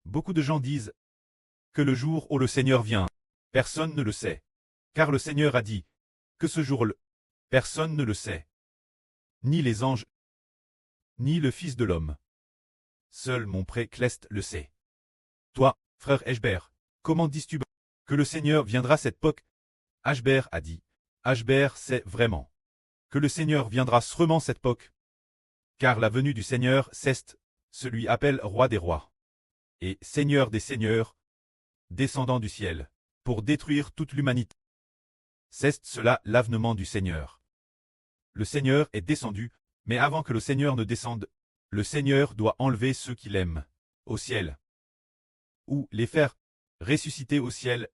Beaucoup de gens disent que le jour où le Seigneur vient, personne ne le sait. Car le Seigneur a dit que ce jour-là, personne ne le sait. Ni les anges, ni le Fils de l'homme. Seul mon précleste le sait. Toi, frère Eshbert, comment dis-tu que le Seigneur viendra cette époque? Ashbert a dit. Ashbert sait vraiment que le Seigneur viendra sûrement cette époque. Car la venue du Seigneur, c'est celui appelle roi des rois et seigneur des seigneurs, descendant du ciel, pour détruire toute l'humanité. C'est cela l'avenant du Seigneur. Le Seigneur est descendu, mais avant que le Seigneur ne descende, le Seigneur doit enlever ceux qu'il aime au ciel, ou les faire ressusciter au ciel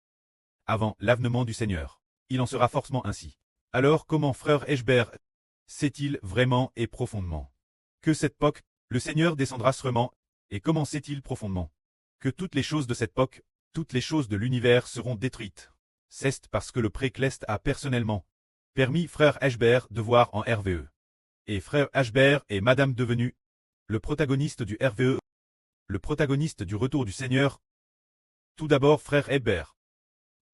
avant l'avenant du Seigneur. Il en sera forcément ainsi. Alors comment frère Eshbert sait-il vraiment et profondément que cette époque, le Seigneur descendra sûrement, et comment sait-il profondément que toutes les choses de cette époque, toutes les choses de l'univers seront détruites? C'est parce que le précleste a personnellement permis frère Eshbert de voir en RVE. Et frère Eshbert est madame devenue le protagoniste du RVE, le protagoniste du retour du Seigneur. Tout d'abord frère Eshbert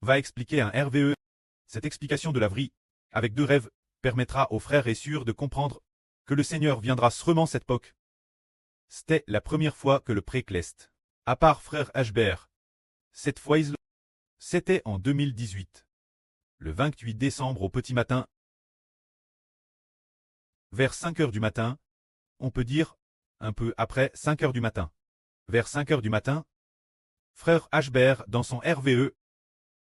va expliquer un RVE. Cette explication de la vie, avec 2 rêves, permettra aux frères et sœurs de comprendre que le Seigneur viendra sûrement cette époque. C'était la première fois que le précleste, à part frère Eshbert, cette fois c'était en 2018. Le 28 décembre au petit matin, vers 5 heures du matin, on peut dire, un peu après 5 heures du matin. Vers 5 heures du matin, frère Eshbert dans son RVE,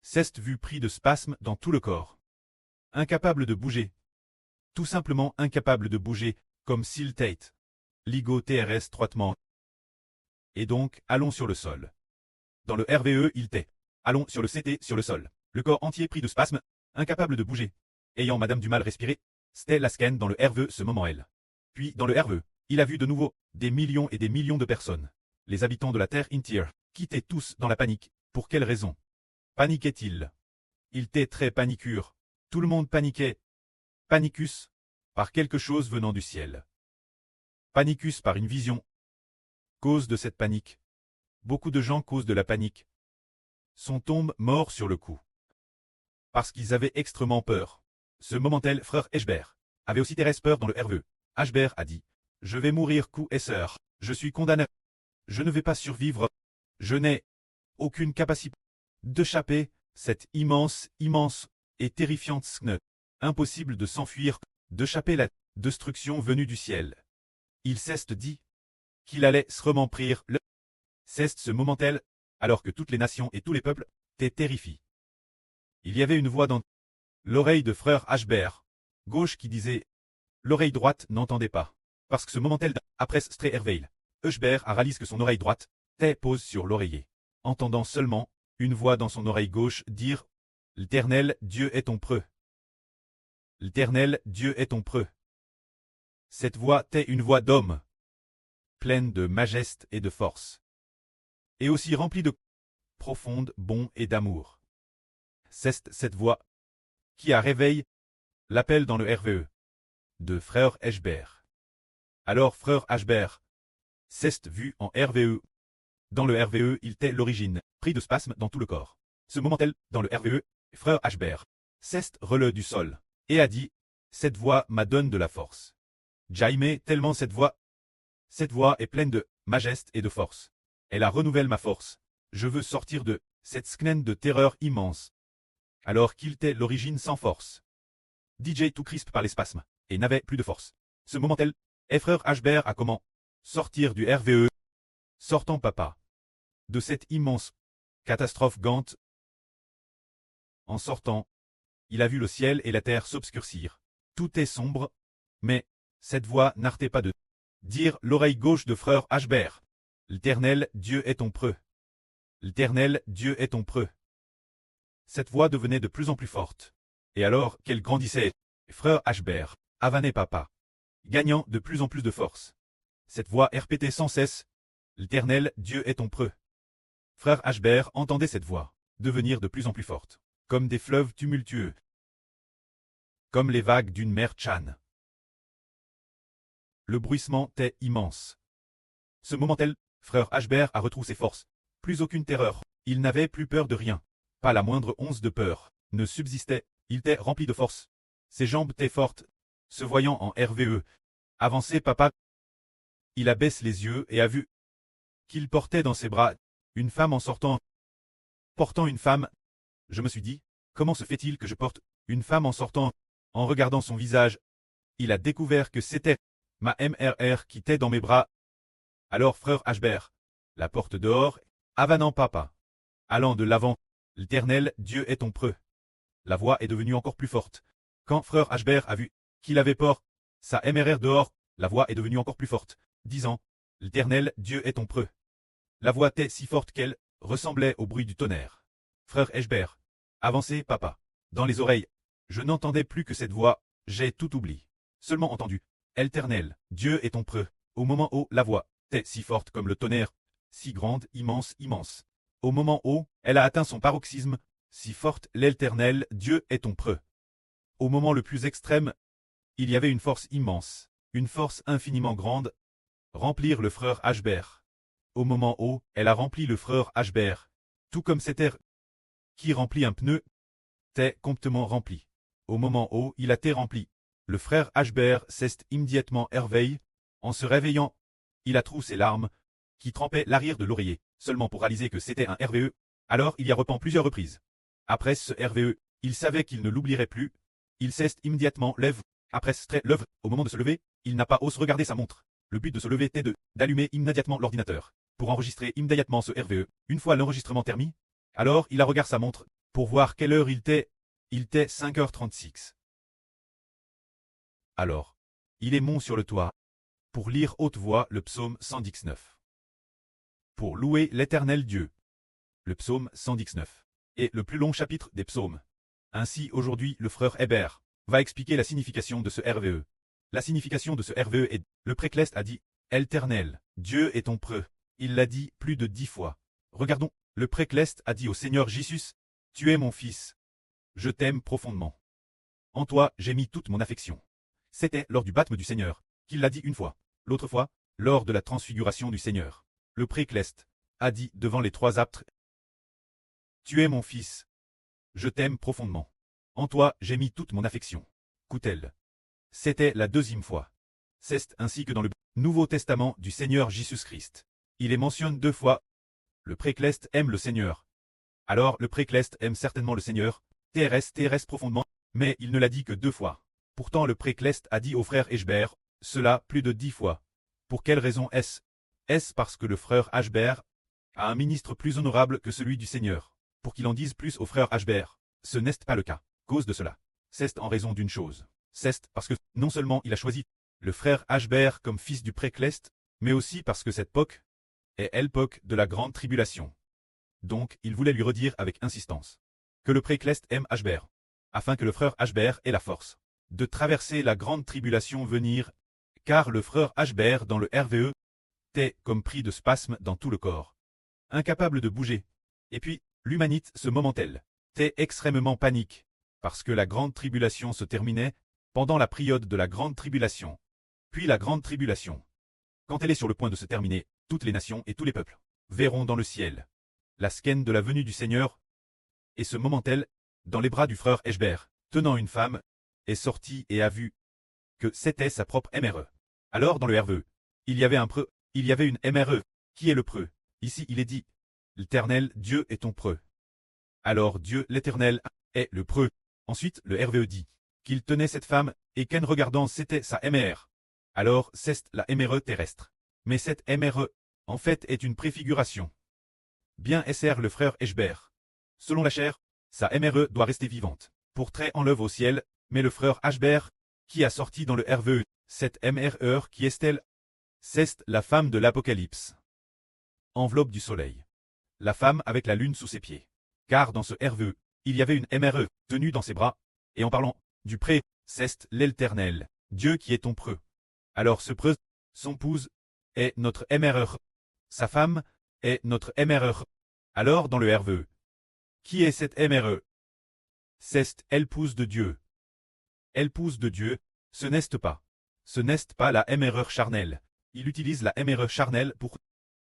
s'est vu pris de spasmes dans tout le corps. Incapable de bouger. Tout simplement incapable de bouger, comme s'il tête. Ligo TRS étroitement. Et donc, allons sur le sol. Dans le RVE, il tait. Allons sur le CT, sur le sol. Le corps entier pris de spasmes, incapable de bouger. Ayant madame du mal respirer, c'était la scan dans le RVE ce moment elle. Puis, dans le RVE, il a vu de nouveau des millions et des millions de personnes. Les habitants de la Terre entière, qui étaient tous dans la panique. Pour quelle raison paniquait-il? Il était très paniqueur. Tout le monde paniquait. Panicus, par quelque chose venant du ciel. Panicus par une vision. Cause de cette panique. Beaucoup de gens causent de la panique. Sont tombés morts sur le coup. Parce qu'ils avaient extrêmement peur. Ce moment-là, frère Eshbert avait aussi très peur dans le RVE. Eshbert a dit, je vais mourir coup et sœur. Je suis condamné. Je ne vais pas survivre. Je n'ai aucune capacité d'échapper cette immense et terrifiante skne. Impossible de s'enfuir, d'échapper la destruction venue du ciel. Il s'est dit qu'il allait sûrement prier le. C'est ce moment-là, alors que toutes les nations et tous les peuples étaient terrifiés. Il y avait une voix dans l'oreille de frère Eshbert, gauche qui disait, l'oreille droite n'entendait pas. Parce que ce moment-là, après Streherveil, Eshbert a réalisé que son oreille droite était pose sur l'oreiller. Entendant seulement une voix dans son oreille gauche dire, l'Éternel Dieu est ton preux. L'Éternel Dieu est ton preux. Cette voix était une voix d'homme, pleine de majesté et de force. Et aussi remplie de profonde, bon et d'amour. C'est cette voix qui a réveillé l'appel dans le RVE de frère Eshbert. Alors frère Eshbert s'est vu en RVE. Dans le RVE, il était l'origine, pris de spasmes dans tout le corps. Ce moment-là, dans le RVE, frère Eshbert s'est relevé du sol et a dit, cette voix m'a donné de la force. Jaime, tellement cette voix est pleine de majesté et de force. Elle a renouvellé ma force. Je veux sortir de cette sknen de terreur immense. Alors qu'il était l'origine sans force. DJ tout crisp par les spasmes, et n'avait plus de force. Ce moment-là, frère Eshbert a comment sortir du RVE. Sortant papa. De cette immense catastrophe gante. En sortant, il a vu le ciel et la terre s'obscurcir. Tout est sombre, mais cette voix n'arrêtait pas de dire l'oreille gauche de frère Eshbert. L'Éternel Dieu est ton preux. L'Éternel Dieu est ton preux. Cette voix devenait de plus en plus forte. Et alors qu'elle grandissait, frère Eshbert avanait papa, gagnant de plus en plus de force. Cette voix répétait sans cesse, l'Éternel Dieu est ton preux. Frère Eshbert entendait cette voix devenir de plus en plus forte, comme des fleuves tumultueux, comme les vagues d'une mer Chan. Le bruissement était immense. Ce moment-là, Frère Hbert a retrouvé ses forces. Plus aucune terreur. Il n'avait plus peur de rien. Pas la moindre once de peur ne subsistait. Il était rempli de force. Ses jambes étaient fortes. Se voyant en RVE. Avancé papa. Il abaisse les yeux et a vu qu'il portait dans ses bras une femme en sortant. Portant une femme. Je me suis dit, comment se fait-il que je porte une femme en sortant? En regardant son visage, il a découvert que c'était ma MRR qui était dans mes bras. Alors frère Hbert la porte dehors, avanant papa. Allant de l'avant, l'Éternel Dieu est ton preux. La voix est devenue encore plus forte. Quand frère Hbert a vu qu'il avait peur, sa MRR dehors, la voix est devenue encore plus forte, disant, l'Éternel Dieu est ton preux. La voix était si forte qu'elle ressemblait au bruit du tonnerre. Frère Hbert, avancez papa. Dans les oreilles, je n'entendais plus que cette voix, j'ai tout oublié. Seulement entendu, Éternel, Dieu est ton preux. Au moment où la voix était si forte comme le tonnerre, si grande, immense, immense. Au moment où elle a atteint son paroxysme, si forte, l'Éternel, Dieu est ton preux. Au moment le plus extrême, il y avait une force immense, une force infiniment grande, remplir le frère Hbert. Au moment où elle a rempli le frère Hbert, tout comme cet air qui remplit un pneu, t'est complètement rempli. Au moment où il a été rempli, le frère Hbert s'est immédiatement réveillé. En se réveillant, il a trouvé ses larmes, qui trempaient l'arrière de l'oreiller, seulement pour réaliser que c'était un RVE. Alors il y a repent plusieurs reprises. Après ce RVE, il savait qu'il ne l'oublierait plus. Il s'est immédiatement lève. Après ce trait lève, au moment de se lever, il n'a pas osé regarder sa montre. Le but de se lever était d'allumer immédiatement l'ordinateur, pour enregistrer immédiatement ce RVE. Une fois l'enregistrement terminé, alors il a regardé sa montre, pour voir quelle heure il était. Il était 5h36. Alors, il est monté sur le toit, pour lire haute voix le psaume 119. Pour louer l'Éternel Dieu. Le psaume 119 est le plus long chapitre des psaumes. Ainsi aujourd'hui le frère Hébert va expliquer la signification de ce RVE. La signification de ce RVE est, le précleste a dit, Éternel, Dieu est ton preux. Il l'a dit plus de 10 fois. Regardons, le précleste a dit au Seigneur Jésus, tu es mon fils. Je t'aime profondément. En toi j'ai mis toute mon affection. C'était lors du baptême du Seigneur qu'il l'a dit une fois. L'autre fois, lors de la transfiguration du Seigneur. Le précleste a dit devant les trois apôtres, tu es mon fils. Je t'aime profondément. En toi j'ai mis toute mon affection. Coutel. C'était la deuxième fois. C'est ainsi que dans le Nouveau Testament du Seigneur Jésus-Christ. Il est mentionné 2 fois. Le précleste aime le Seigneur. Alors le précleste aime certainement le Seigneur, TRS profondément, mais il ne l'a dit que 2 fois. Pourtant le précleste a dit au frère Hbert, cela plus de 10 fois. Pour quelle raison est-ce? Est-ce parce que le frère Hbert a un ministre plus honorable que celui du Seigneur, pour qu'il en dise plus au frère Hbert? Ce n'est pas le cas. Cause de cela. C'est en raison d'une chose. C'est parce que, non seulement il a choisi le frère Hbert comme fils du précleste, mais aussi parce que cette époque est l'époque de la grande tribulation. Donc, il voulait lui redire avec insistance que le précleste aime Hbert, afin que le frère Hbert ait la force de traverser la grande tribulation venir, car le frère Hbert dans le RVE était comme pris de spasmes dans tout le corps, incapable de bouger. Et puis, l'humanité ce moment-elle était extrêmement panique, parce que la grande tribulation se terminait pendant la période de la grande tribulation. Puis la grande tribulation, quand elle est sur le point de se terminer, toutes les nations et tous les peuples verront dans le ciel la scène de la venue du Seigneur. Et ce moment-elle, dans les bras du frère Hbert, tenant une femme, est sorti et a vu que c'était sa propre MRE. Alors dans le RVE, il y avait un preux, il y avait une MRE, qui est le preux. Ici il est dit, l'Éternel Dieu est ton preux. Alors Dieu l'Éternel est le preux. Ensuite le RVE dit qu'il tenait cette femme et qu'en regardant c'était sa MR. Alors c'est la MRE terrestre. Mais cette MRE, en fait est une préfiguration. Bien SR le frère Hbert. Selon la chair, sa MRE doit rester vivante, pour trait en l'œuvre au ciel, mais le frère Hbert, qui a sorti dans le RVE, cette MRE qui est-elle? C'est la femme de l'Apocalypse. Enveloppe du soleil. La femme avec la lune sous ses pieds. Car dans ce RVE, il y avait une MRE, tenue dans ses bras, et en parlant du pré, c'est l'Éternel, Dieu qui est ton preux. Alors ce preux, son épouse, est notre MRE. Sa femme est notre MRE. Alors dans le RVE, qui est cette MRE? C'est l'épouse de Dieu. L'épouse de Dieu, ce n'est pas. Ce n'est pas la MRE charnelle. Il utilise la MRE charnelle pour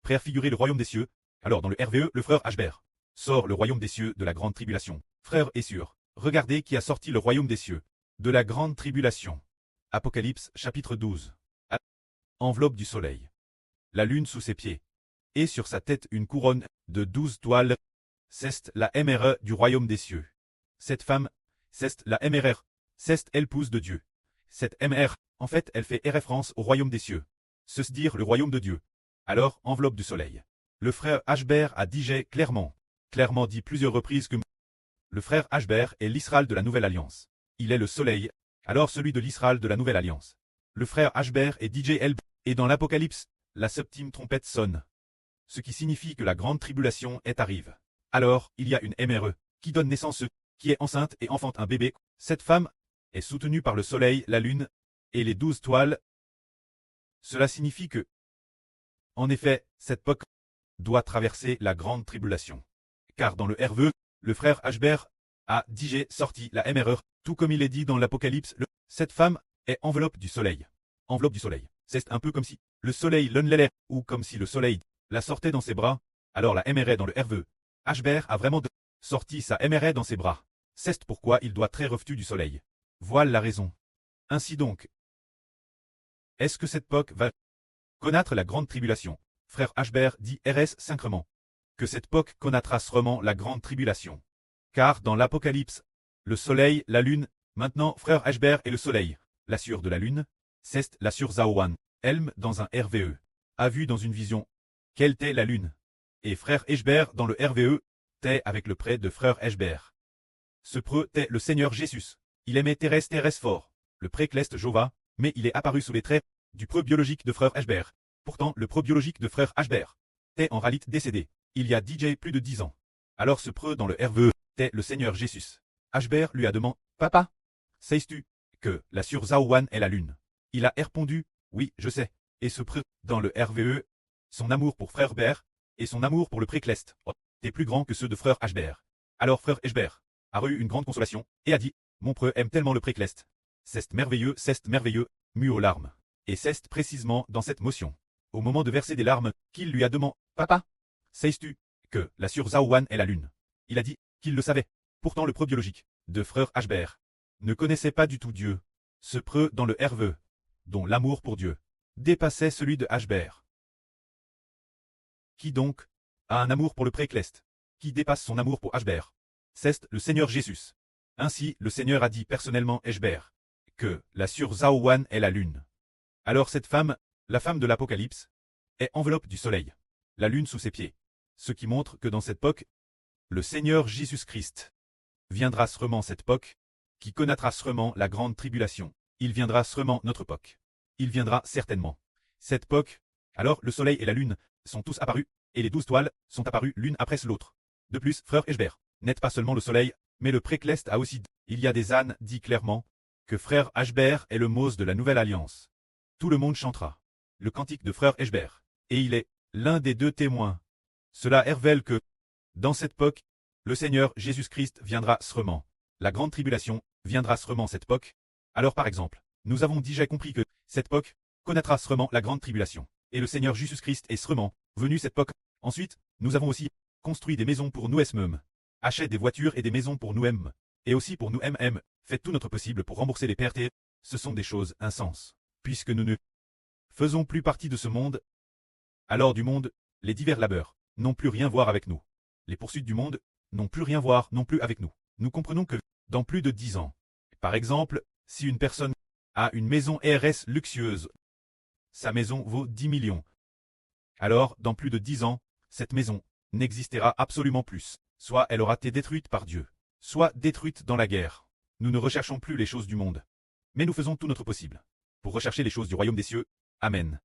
préfigurer le royaume des cieux. Alors dans le RVE, le frère Hbert sort le royaume des cieux de la grande tribulation. Frère est sûr, regardez qui a sorti le royaume des cieux de la grande tribulation. Apocalypse chapitre 12. Enveloppe du soleil. La lune sous ses pieds. Et sur sa tête une couronne de 12 toiles. C'est la MRE du royaume des cieux. Cette femme, c'est la MRR. C'est l'épouse de Dieu. Cette MR, en fait, elle fait référence au royaume des cieux. Se dire le royaume de Dieu. Alors, enveloppe du soleil. Le frère Hbert a dit clairement dit plusieurs reprises que le frère Hbert est l'Israël de la nouvelle alliance. Il est le soleil, alors celui de l'Israël de la nouvelle alliance. Le frère Hbert est DJL, et dans l'Apocalypse, la septième trompette sonne. Ce qui signifie que la grande tribulation est arrive. Alors, il y a une MRE, qui donne naissance, qui est enceinte et enfante un bébé. Cette femme est soutenue par le soleil, la lune, et les 12 toiles. Cela signifie que, en effet, cette époque doit traverser la grande tribulation. Car dans le RVE, le frère Hbert a dit sorti la MRE, tout comme il est dit dans l'Apocalypse, cette femme est enveloppe du soleil. Enveloppe du soleil. C'est un peu comme si le soleil l'unlélait, ou comme si le soleil la sortait dans ses bras. Alors la MRE dans le RVE. Hbert a vraiment sorti sa MRE dans ses bras. C'est pourquoi il doit très refus du soleil. Voilà la raison. Ainsi donc, est-ce que cette époque va connaître la grande tribulation? Frère Hbert dit RS sacrement que cette époque connaîtra sûrement la grande tribulation. Car dans l'Apocalypse, le soleil, la lune, maintenant frère Hbert et le soleil, l'assure de la lune, c'est l'assure Zaowan, Helm dans un RVE, a vu dans une vision, quelle était la lune. Et frère Hbert dans le RVE, t'es avec le prêtre de frère Hbert. Ce preux t'est le Seigneur Jésus. Il aimait Thérèse fort, le précleste Jova, mais il est apparu sous les traits du preux biologique de frère Hbert. Pourtant, le preux biologique de frère Hbert est en réalité décédé, il y a plus de 10 ans. Alors ce preux dans le RVE est le Seigneur Jésus. Hbert lui a demandé, papa, sais-tu que la sur Zaowan est la lune? Il a répondu, oui, je sais. Et ce preux dans le RVE, son amour pour frère Hbert et son amour pour le précleste est plus grand que ceux de frère Hbert. Alors frère Hbert a eu une grande consolation et a dit, mon preux aime tellement le précleste. C'est merveilleux, mu aux larmes. Et c'est précisément dans cette motion, au moment de verser des larmes, qu'il lui a demandé, papa, sais-tu que la sur Zaowan est la lune? Il a dit qu'il le savait. Pourtant le preux biologique de frère Hbert ne connaissait pas du tout Dieu. Ce preux dans le RVE, dont l'amour pour Dieu dépassait celui de Hbert. Qui donc a un amour pour le précleste, qui dépasse son amour pour Hbert? C'est le Seigneur Jésus. Ainsi, le Seigneur a dit personnellement Hbert que la sur Zaowan est la lune. Alors cette femme, la femme de l'Apocalypse, est enveloppe du soleil, la lune sous ses pieds. Ce qui montre que dans cette époque, le Seigneur Jésus-Christ viendra sûrement cette époque, qui connaîtra sûrement la grande tribulation. Il viendra sûrement notre époque. Il viendra certainement. Cette époque, alors le soleil et la lune sont tous apparus, et les 12 toiles sont apparues l'une après l'autre. De plus, frère Hbert n'est pas seulement le soleil, mais le précleste a aussi. Il y a des ânes dit clairement que frère Hbert est le Mose de la nouvelle alliance. Tout le monde chantera le cantique de frère Hbert, et il est l'un des deux témoins. Cela révèle que, dans cette époque, le Seigneur Jésus-Christ viendra sûrement. La grande tribulation viendra sûrement cette époque. Alors par exemple, nous avons déjà compris que cette époque connaîtra sûrement la grande tribulation. Et le Seigneur Jésus-Christ est sûrement venu cette époque. Ensuite, nous avons aussi construit des maisons pour nous-mêmes. Achète des voitures et des maisons pour nous-mêmes. Et aussi pour nous-mêmes, faites tout notre possible pour rembourser les pertes. Ce sont des choses insensées. Puisque nous ne faisons plus partie de ce monde, alors du monde, les divers labeurs n'ont plus rien à voir avec nous. Les poursuites du monde n'ont plus rien à voir non plus avec nous. Nous comprenons que, dans plus de 10 ans, par exemple, si une personne a une maison RS luxueuse, sa maison vaut 10 millions. Alors, dans plus de 10 ans, cette maison n'existera absolument plus. Soit elle aura été détruite par Dieu, soit détruite dans la guerre. Nous ne recherchons plus les choses du monde, mais nous faisons tout notre possible pour rechercher les choses du royaume des cieux. Amen.